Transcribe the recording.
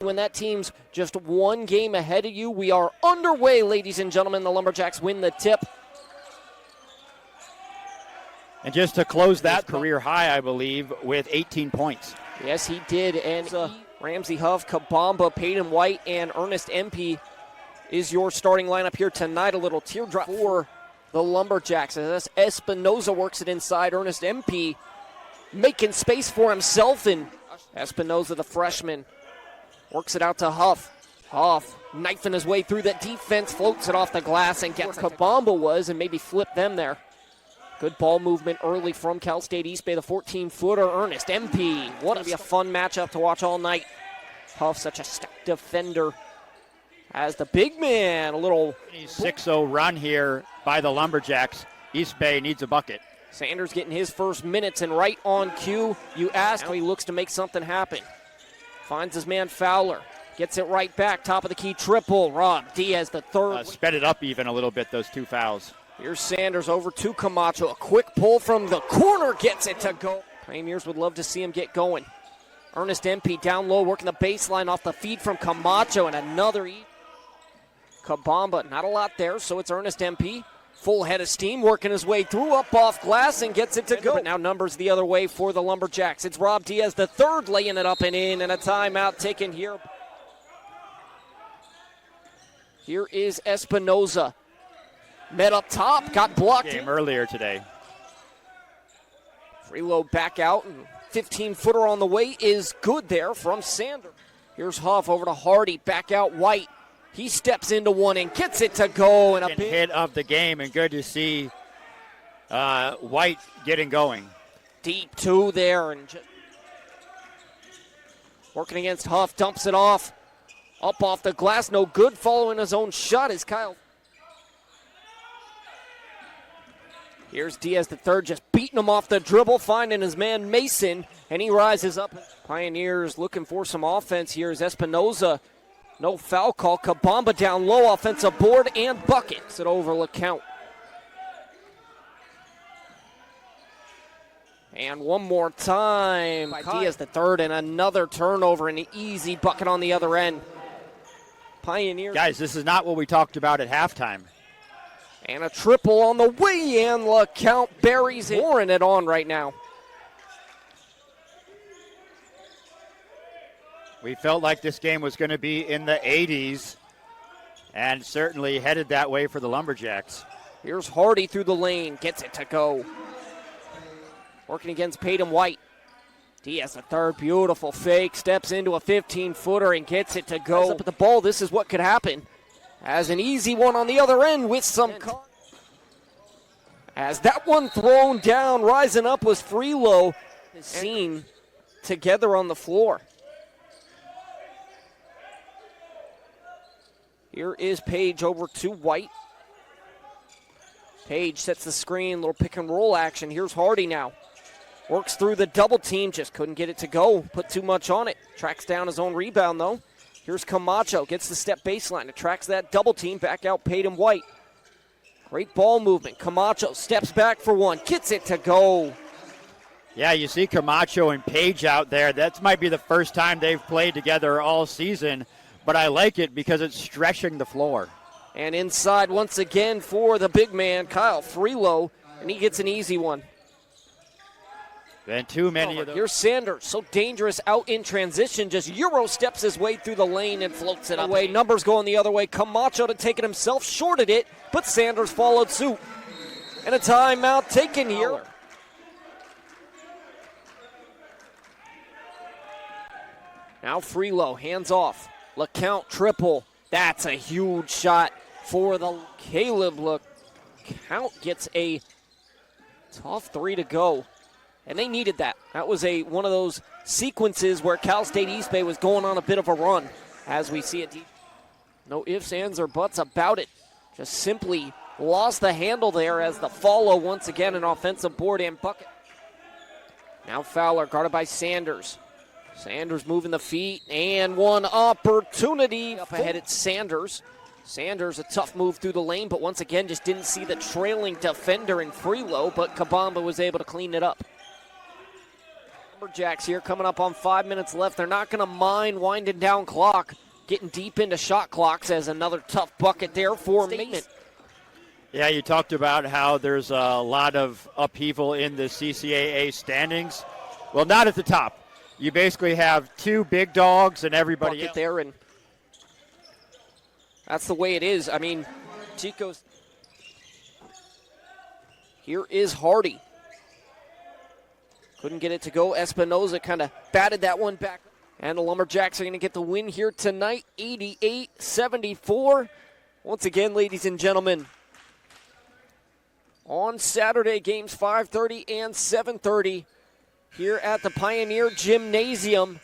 When that team's just one game ahead of you, we are underway, ladies and gentlemen. The Lumberjacks win the tip. And just to close that career high, I believe, with 18 points. Yes, he did. And Ramsey Huff, Kabamba, Peyton White, and Ernest MP is your starting lineup here tonight. A little teardrop for the Lumberjacks as Espinoza works it inside. Ernest MP making space for himself, and Espinoza, the freshman, works it out to Huff. Huff knifing his way through that defense, floats it off the glass, and gets where Kabamba was and maybe flip them there. Good ball movement early from Cal State East Bay, the 14-footer, Ernest MP. What going to be a fun matchup to watch all night. Huff, such a stout defender. As the big man, a little 6-0 run here by the Lumberjacks. East Bay needs a bucket. Sanders getting his first minutes, and right on cue, you ask how he looks to make something happen. Finds his man Fowler. Gets it right back. Top of the key triple. Rob Diaz, the third. Sped it up even a little bit, those two fouls. Here's Sanders over to Camacho. A quick pull from the corner gets it to go. Pioneers would love to see him get going. Ernest MP down low, working the baseline off the feed from Camacho, and another Kabamba, not a lot there, so it's Ernest MP. Full head of steam, working his way through, up off glass, and gets it to go. But now numbers the other way for the Lumberjacks. It's Rob Diaz, the third, laying it up and in, and a timeout taken here. Here is Espinoza. Met up top, got blocked. Game earlier today. Freeload back out, and 15-footer on the way is good there from Sanders. Here's Huff over to Hardy, back out White. He steps into one and gets it to go. And a big hit of the game, and good to see White getting going. Deep two there, and just working against Huff, dumps it off. Up off the glass, no good. Following his own shot is Kyle. Here's Diaz the third, just beating him off the dribble, finding his man Mason, and he rises up. Pioneers looking for some offense here as Espinoza. No foul call. Kabamba down low, offensive board and buckets. It over LeCount. And one more time. Diaz the third, and another turnover, and an easy bucket on the other end. Pioneers. Guys, this is not what we talked about at halftime. And a triple on the way, and LeCount buries it. Pouring it on right now. We felt like this game was going to be in the 80s, and certainly headed that way for the Lumberjacks. Here's Hardy through the lane, gets it to go. Working against Peyton White. Diaz the third, beautiful fake, steps into a 15-footer and gets it to go. Up at the ball, this is what could happen. As an easy one on the other end with some. As that one thrown down, rising up was Freelo. Seen together on the floor. Here is Page over to White. Page sets the screen, little pick and roll action. Here's Hardy now. Works through the double team, just couldn't get it to go. Put too much on it. Tracks down his own rebound though. Here's Camacho, gets the step baseline, attracts that double team, back out Peyton White. Great ball movement. Camacho steps back for one, gets it to go. Yeah, you see Camacho and Page out there. That might be the first time they've played together all season, but I like it because it's stretching the floor. And inside once again for the big man, Kyle Freelo, and he gets an easy one. And too many of those. Here's Sanders, so dangerous out in transition, just Euro steps his way through the lane and floats it away. Numbers going the other way. Camacho to take it himself, shorted it, but Sanders followed suit. And a timeout taken here. Now Freelo, hands off. LeCount triple. That's a huge shot for the Caleb. LeCount gets a tough three to go. And they needed that. That was one of those sequences where Cal State East Bay was going on a bit of a run, as we see it. No ifs, ands, or buts about it. Just simply lost the handle there as the follow once again an offensive board and bucket. Now Fowler guarded by Sanders. Sanders moving the feet, and one opportunity. Up ahead it's Sanders. Sanders, a tough move through the lane, but once again just didn't see the trailing defender in Freelo, but Kabamba was able to clean it up. Lumberjacks here coming up on 5 minutes left. They're not going to mind winding down clock, getting deep into shot clocks as another tough bucket there for Mason. Yeah, you talked about how there's a lot of upheaval in the CCAA standings. Well, not at the top. You basically have two big dogs and everybody else there, and that's the way it is. I mean, Chico's. Here is Hardy. Couldn't get it to go. Espinoza kind of batted that one back. And the Lumberjacks are going to get the win here tonight, 88-74. Once again, ladies and gentlemen, on Saturday, games 5:30 and 7:30 here at the Pioneer Gymnasium.